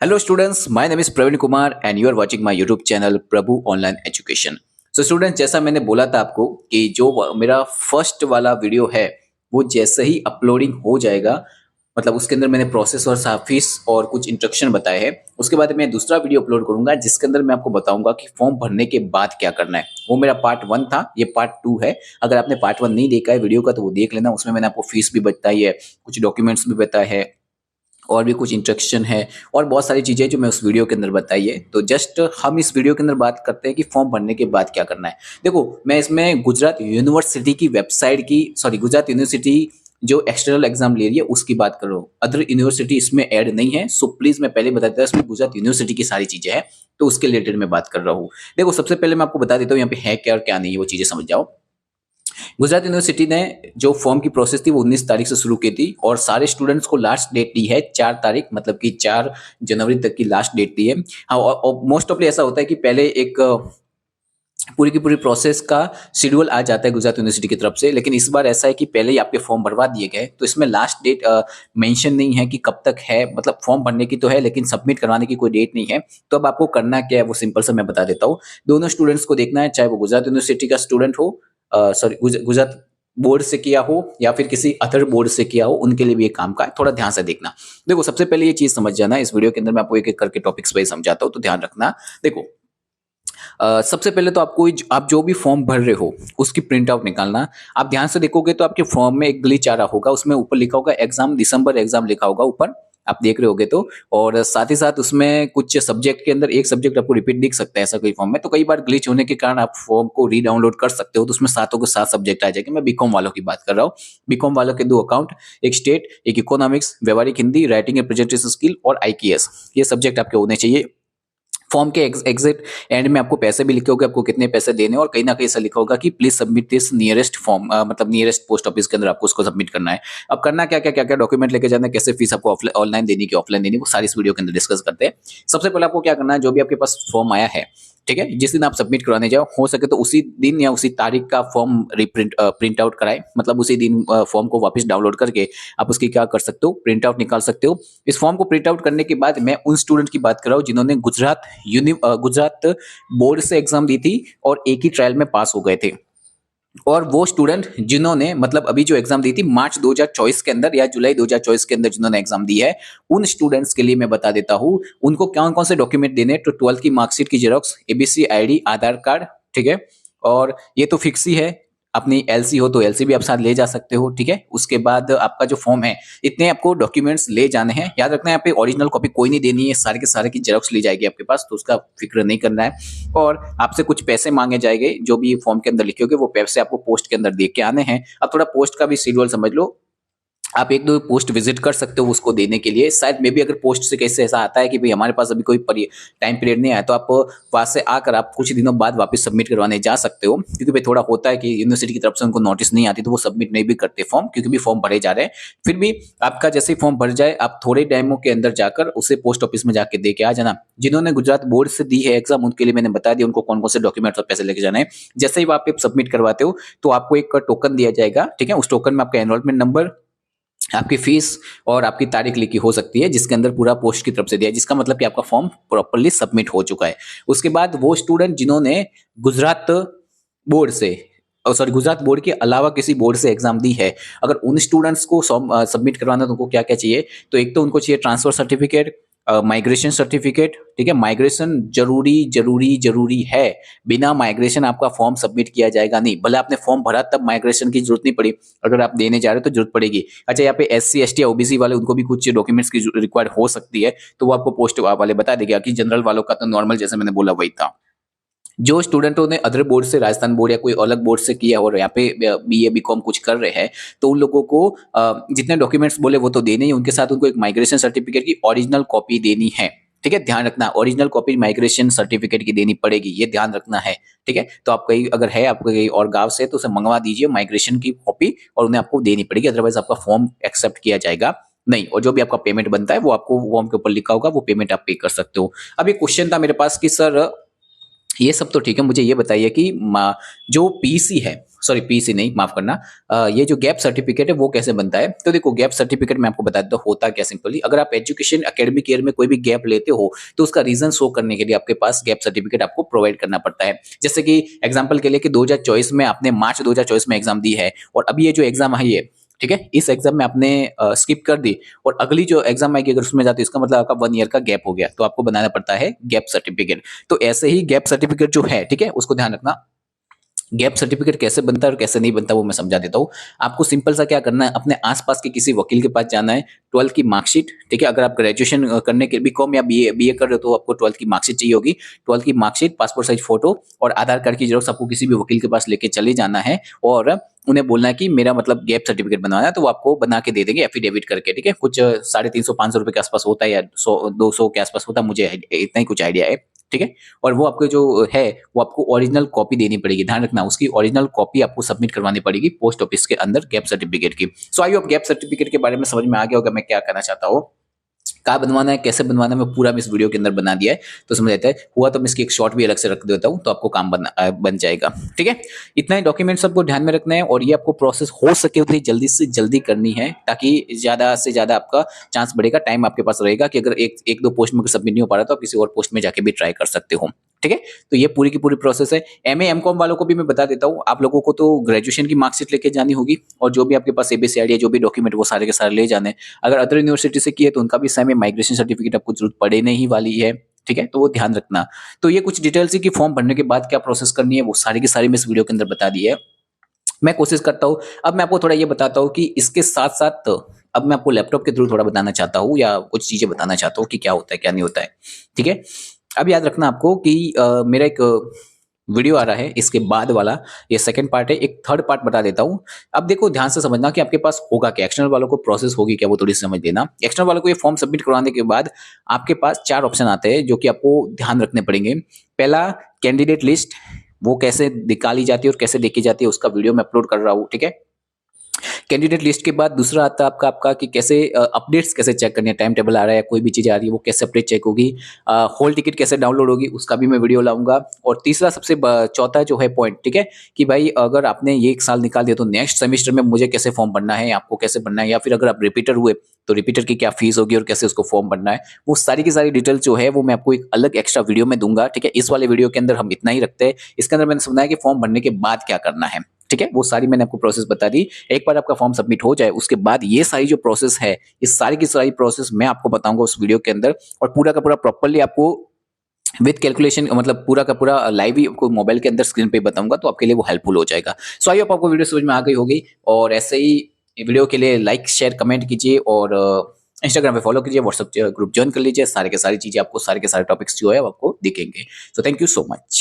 Hello students, my name is Praveen Kumar and you are watching my YouTube channel Prabhu online education. So students, जैसा मैंने बोला था आपको कि जो मेरा फर्स्ट वाला वीडियो है वो जैसे ही अपलोडिंग हो जाएगा, मतलब उसके अंदर मैंने प्रोसेस और फीस और कुछ इंस्ट्रक्शन बताए हैं। उसके बाद मैं दूसरा वीडियो अपलोड करूंगा जिसके अंदर मैं आपको बताऊंगा कि फॉर्म भरने के बाद क्या करना है। वो मेरा पार्ट 1 था, ये पार्ट 2 है। अगर आपने पार्ट 1 नहीं देखा है वीडियो का तो वो देख लेना। उसमें मैंने आपको फीस भी बताई है, कुछ डॉक्यूमेंट्स भी बताए हैं और भी कुछ इंस्ट्रक्शन है और बहुत सारी चीज़ें जो मैं उस वीडियो के अंदर बताई है। तो जस्ट हम इस वीडियो के अंदर बात करते हैं कि फॉर्म भरने के बाद क्या करना है। देखो, मैं इसमें गुजरात यूनिवर्सिटी की वेबसाइट की गुजरात यूनिवर्सिटी जो एक्सटर्नल एग्जाम ले रही है उसकी बात कर रहा हूँ। अदर यूनिवर्सिटी इसमें ऐड नहीं है। सो प्लीज मैं पहले बता देता हूँ, इसमें गुजरात यूनिवर्सिटी की सारी चीजें हैं तो उसके रिलेटेड मैं बात कर रहा हूँ। देखो, सबसे पहले मैं आपको बता देता हूँ यहाँ पे है क्या और क्या नहीं है, वो चीजें समझ जाओ। गुजरात यूनिवर्सिटी ने जो फॉर्म की प्रोसेस थी वो 19 तारीख से शुरू की थी और सारे स्टूडेंट्स को लास्ट डेट दी है 4 तारीख, मतलब कि 4 जनवरी तक की लास्ट डेट दी है। हाँ, और मोस्ट ऑफली ऐसा होता है कि पहले एक पूरी की पूरी प्रोसेस का शेड्यूल आ जाता है गुजरात यूनिवर्सिटी की तरफ से, लेकिन इस बार ऐसा है कि पहले ही आपके फॉर्म भरवा दिए गए तो इसमें लास्ट डेट मेंशन नहीं है कि कब तक है। मतलब फॉर्म भरने की तो है लेकिन सबमिट करवाने की कोई डेट नहीं है। तो अब आपको करना क्या है वो सिंपल सा मैं बता देता हूँ। दोनों स्टूडेंट्स को देखना है, चाहे वो गुजरात यूनिवर्सिटी का स्टूडेंट हो, गुजरात बोर्ड से किया हो या फिर किसी अदर बोर्ड से किया हो, उनके लिए भी ये काम का है। थोड़ा ध्यान से देखना। देखो, सबसे पहले ये चीज समझ जाना, इस वीडियो के अंदर मैं आपको एक एक करके टॉपिक्स वाइज समझाता हूँ तो ध्यान रखना। देखो, सबसे पहले तो आपको आप जो भी फॉर्म भर रहे हो उसकी प्रिंट आउट निकालना। आप ध्यान से देखोगे तो आपके फॉर्म में एक ग्लिच आ रहा होगा, उसमें ऊपर लिखा होगा एग्जाम दिसंबर एग्जाम लिखा होगा ऊपर, आप देख रहे होगे तो। और साथ ही साथ उसमें कुछ सब्जेक्ट के अंदर एक सब्जेक्ट आपको रिपीट दिख सकता है ऐसा कोई फॉर्म में। तो कई बार ग्लिच होने के कारण आप फॉर्म को री डाउनलोड कर सकते हो तो उसमें सातों के सात सब्जेक्ट आ जाएंगे। मैं बीकॉम वालों की बात कर रहा हूँ। बीकॉम वालों के 2 अकाउंट, एक स्टेट, एक इकोनॉमिक्स, व्यवहारिक Hindi, writing and presentation skill और आईकेएस, ये सब्जेक्ट आपके होने चाहिए। फॉर्म के एग्जैक्ट एंड में आपको पैसे भी लिखे होंगे, आपको कितने पैसे देने, और कहीं ना कहीं ऐसा लिखा होगा कि please submit this nearest form, मतलब नियरेस्ट पोस्ट ऑफिस के अंदर आपको उसको सबमिट करना है। अब करना क्या क्या डॉक्यूमेंट लेके जाना है, कैसे फीस आपको ऑनलाइन देनी की ऑफलाइन देनी, वो सारी इस वीडियो के अंदर डिस्कस करते हैं। सबसे पहले आपको क्या करना है, जो भी आपके पास फॉर्म आया है, ठीक है, जिस दिन आप सबमिट करवाने जाओ हो सके तो उसी दिन या उसी तारीख का फॉर्म प्रिंट आउट कराए, मतलब उसी दिन फॉर्म को वापस डाउनलोड करके आप उसकी क्या कर सकते हो, प्रिंट आउट निकाल सकते हो। इस फॉर्म को प्रिंट आउट करने के बाद मैं उन स्टूडेंट की बात कर रहा हूँ जिन्होंने गुजरात बोर्ड से एग्जाम दी थी और एक ही ट्रायल में पास हो गए थे। और वो स्टूडेंट जिन्होंने मतलब अभी जो एग्जाम दी थी मार्च 2024 के अंदर या जुलाई 2024 के अंदर जिन्होंने एग्जाम दी है, उन स्टूडेंट्स के लिए मैं बता देता हूं उनको कौन कौन से डॉक्यूमेंट देने। तो 12th की मार्कशीट की जेरोक्स, एबीसी आईडी, आधार कार्ड, ठीक है, और ये तो फिक्स ही है। अपनी एलसी हो तो एलसी भी आप साथ ले जा सकते हो, ठीक है। उसके बाद आपका जो फॉर्म है, इतने आपको डॉक्यूमेंट्स ले जाने हैं। याद रखना है यहाँ पे ओरिजिनल कॉपी कोई नहीं देनी है, सारे के सारे की जेरोक्स ली जाएगी आपके पास, तो उसका फिक्र नहीं करना है। और आपसे कुछ पैसे मांगे जाएंगे, जो भी फॉर्म के अंदर लिखे होंगे वो पैसे आपको पोस्ट के अंदर दे के आने हैं। अब थोड़ा पोस्ट का भी शेड्यूल समझ लो। आप 1-2 पोस्ट विजिट कर सकते हो उसको देने के लिए। शायद मे भी अगर पोस्ट से कैसे ऐसा आता है कि भाई हमारे पास अभी कोई टाइम पीरियड नहीं आया, तो आप वहां से आकर आप कुछ दिनों बाद वापस सबमिट करवाने जा सकते हो, क्योंकि भाई थोड़ा होता है कि यूनिवर्सिटी की तरफ से उनको नोटिस नहीं आती तो वो सबमिट नहीं भी करते फॉर्म, क्योंकि भी फॉर्म भरे जा रहे हैं। फिर भी आपका जैसे ही फॉर्म भर जाए आप थोड़े टाइमों के अंदर जाकर उसे पोस्ट ऑफिस में जाके दे के आ जाना। जिन्होंने गुजरात बोर्ड से दी है एग्जाम उनके लिए मैंने बता दिया उनको कौन कौन से डॉक्यूमेंट्स और पैसे लेके जाना है। जैसे ही आप सबमिट करवाते हो तो आपको एक टोकन दिया जाएगा, ठीक है। उस टोकन में आपका एनरोलमेंट नंबर, आपकी फीस और आपकी तारीख लिखी हो सकती है, जिसके अंदर पूरा पोस्ट की तरफ से दिया है, जिसका मतलब कि आपका फॉर्म प्रॉपर्ली सबमिट हो चुका है। उसके बाद वो स्टूडेंट जिन्होंने गुजरात बोर्ड से गुजरात बोर्ड के अलावा किसी बोर्ड से एग्जाम दी है, अगर उन स्टूडेंट्स को सबमिट करवाना तो उनको क्या क्या चाहिए, तो एक तो उनको चाहिए ट्रांसफर सर्टिफिकेट, माइग्रेशन सर्टिफिकेट, ठीक है। माइग्रेशन जरूरी जरूरी जरूरी है, बिना माइग्रेशन आपका फॉर्म सबमिट किया जाएगा नहीं। भले आपने फॉर्म भरा तब माइग्रेशन की जरूरत नहीं पड़ी, अगर आप देने जा रहे हो तो जरूरत पड़ेगी। अच्छा, यहाँ पे SC ST या OBC वाले उनको भी कुछ डॉक्यूमेंट्स की रिक्वायर्ड हो सकती है, तो वो आपको पोस्ट वाले बता देगा। कि जनरल वालों का तो नॉर्मल जैसे मैंने बोला वही था। जो स्टूडेंटों ने अदर बोर्ड से, राजस्थान बोर्ड या कोई अलग बोर्ड से किया और यहाँ पे BA BCom कुछ कर रहे हैं, तो उन लोगों को जितने डॉक्यूमेंट्स बोले वो तो देने ही, उनके साथ उनको एक माइग्रेशन सर्टिफिकेट की ओरिजिनल कॉपी देनी है, ठीक है। ध्यान रखना, ओरिजिनल कॉपी माइग्रेशन सर्टिफिकेट की देनी पड़ेगी, ये ध्यान रखना है, ठीक है। तो आप कहीं अगर है आपको कहीं और गांव से तो उसे मंगवा दीजिए माइग्रेशन की कॉपी, और उन्हें आपको देनी पड़ेगी, अदरवाइज आपका फॉर्म एक्सेप्ट किया जाएगा नहीं। और जो भी आपका पेमेंट बनता है वो आपको फॉर्म के ऊपर लिखा होगा, वो पेमेंट आप पे कर सकते हो। अब एक क्वेश्चन था मेरे पास कि सर ये सब तो ठीक है, मुझे ये बताइए कि जो पीसी है, सॉरी पीसी नहीं, माफ करना, ये जो गैप सर्टिफिकेट है वो कैसे बनता है? तो देखो, गैप सर्टिफिकेट मैं आपको बता देता हूँ होता क्या सिंपली। अगर आप एजुकेशन एकेडमिक ईयर में कोई भी गैप लेते हो तो उसका रीजन शो करने के लिए आपके पास गैप सर्टिफिकेट आपको प्रोवाइड करना पड़ता है। जैसे कि एग्जाम्पल के लिए कि 2024 में आपने मार्च 2024 में एग्जाम दी है और अभी ये जो एग्जाम है ये, ठीक है, इस एग्जाम में आपने स्किप कर दी और अगली जो एग्जाम आएगी अगर उसमें जाते, इसका मतलब आपका 1 ईयर का गैप हो गया, तो आपको बनाना पड़ता है गैप सर्टिफिकेट। तो ऐसे ही गैप सर्टिफिकेट जो है, ठीक है, उसको ध्यान रखना। गैप सर्टिफिकेट कैसे बनता है और कैसे नहीं बनता वो मैं समझा देता हूँ। आपको सिंपल सा क्या करना है, अपने आसपास के किसी वकील के पास जाना है, 12th की मार्कशीट, ठीक है, अगर आप ग्रेजुएशन करने के बीकॉम या बीए कर रहे हो तो आपको 12th की मार्कशीट चाहिए होगी। 12th की मार्कशीट, पासपोर्ट साइज फोटो और आधार कार्ड की जेरॉक्स आपको किसी भी वकील के पास लेके चले जाना है और उन्हें बोलना है कि मेरा मतलब गैप सर्टिफिकेट बनवाना है, तो वो आपको बना के दे देंगे एफिडेविट करके, ठीक है। कुछ 350-500 रुपए के आसपास होता है या 100-200 के आसपास होता है, मुझे इतना ही कुछ आइडिया है, ठीक है। और वो आपके जो है वो आपको ओरिजिनल कॉपी देनी पड़ेगी, ध्यान रखना उसकी ओरिजिनल कॉपी आपको सबमिट करवानी पड़ेगी पोस्ट ऑफिस के अंदर गैप सर्टिफिकेट की। सो आई होप गैप सर्टिफिकेट के बारे में समझ में आ गया होगा मैं क्या कहना चाहता हूँ, कहाँ बनवाना है, कैसे बनवाना है, मैं पूरा इस वीडियो के अंदर बना दिया है। तो समझ आता है, हुआ तो मैं इसकी एक शॉर्ट भी अलग से रख देता हूँ तो आपको काम बन जाएगा, ठीक है। इतना ही डॉक्यूमेंट्स आपको ध्यान में रखना है और ये आपको प्रोसेस हो सके उतनी जल्दी से जल्दी करनी है ताकि ज्यादा से ज्यादा आपका चांस बढ़ेगा, टाइम आपके पास रहेगा कि अगर एक दो पोस्ट में सबमिट नहीं हो पा रहा तो आप किसी और पोस्ट में जाके भी ट्राई कर सकते हो, ठीक है। तो ये पूरी की पूरी प्रोसेस है। एमए एमकॉम वालों को भी मैं बता देता हूँ, आप लोगों को तो ग्रेजुएशन की मार्कशीट लेके जानी होगी और जो भी आपके पास एबीसीआईडी है, जो भी डॉक्यूमेंट वो सारे के सारे ले जाने। अगर अदर यूनिवर्सिटी से किए तो उनका भी सेम माइग्रेशन सर्टिफिकेट आपको जरूरत पड़ने ही वाली है, ठीक है, तो वो ध्यान रखना। तो ये कुछ डिटेल्स है कि फॉर्म भरने के बाद क्या प्रोसेस करनी है, वो सारी की सारी मैं इस वीडियो के अंदर बता दी है। मैं कोशिश करता हूँ, अब मैं आपको थोड़ा ये बताता हूँ कि इसके साथ साथ अब मैं आपको लैपटॉप के थ्रू थोड़ा बताना चाहता हूँ या कुछ चीजें बताना चाहता हूँ कि क्या होता है क्या नहीं होता है, ठीक है। अब याद रखना आपको कि मेरा एक वीडियो आ रहा है इसके बाद वाला, ये सेकंड पार्ट है, एक थर्ड पार्ट बता देता हूँ। अब देखो ध्यान से समझना कि आपके पास होगा क्या, एक्सटर्नल वालों को प्रोसेस होगी क्या वो थोड़ी सी समझ लेना। एक्सटर्नल वालों को ये फॉर्म सबमिट करवाने के बाद आपके पास 4 ऑप्शन आते हैं जो कि आपको ध्यान रखने पड़ेंगे। पहला, कैंडिडेट लिस्ट, वो कैसे निकाली जाती है और कैसे देखी जाती है उसका वीडियो मैं अपलोड कर रहा हूँ, ठीक है। कैंडिडेट लिस्ट के बाद दूसरा आता है आपका कि कैसे अपडेट्स कैसे चेक करनी है, टाइम टेबल आ रहा है, कोई भी चीज़ आ रही है वो कैसे अपडेट चेक होगी, हॉल टिकट कैसे डाउनलोड होगी उसका भी मैं वीडियो लाऊंगा। और तीसरा सबसे चौथा जो है पॉइंट, ठीक है, कि भाई अगर आपने ये 1 साल निकाल दिया तो नेक्स्ट सेमेस्टर में मुझे कैसे फॉर्म भरना है, आपको कैसे भरना है, या फिर अगर आप रिपीटर हुए तो रिपीटर की क्या फीस होगी और कैसे उसको फॉर्म भरना है, वो सारी की सारी डिटेल जो है वो मैं आपको एक अलग एक्स्ट्रा वीडियो में दूंगा, ठीक है। इस वाले वीडियो के अंदर हम इतना ही रखते हैं, इसके अंदर मैंने समझाया कि फॉर्म भरने के बाद क्या करना है, ठीक है, वो सारी मैंने आपको प्रोसेस बता दी। एक बार आपका फॉर्म सबमिट हो जाए उसके बाद ये सारी जो प्रोसेस है, इस सारी की सारी प्रोसेस मैं आपको बताऊंगा उस वीडियो के अंदर और पूरा का पूरा प्रॉपर्ली आपको विद कैलकुलेशन, मतलब पूरा का पूरा लाइव ही आपको मोबाइल के अंदर स्क्रीन पे बताऊंगा, तो आपके लिए वो हेल्पफुल हो जाएगा। सो आई होप आपको वीडियो समझ में आ गई होगी और ऐसे ही वीडियो के लिए लाइक शेयर कमेंट कीजिए और इंस्टाग्राम पे फॉलो कीजिए, व्हाट्सएप ग्रुप ज्वाइन कर लीजिए, सारे के सारी चीजें आपको, सारे के सारे टॉपिक्स जो है वो आपको दिखेंगे। So thank you so much.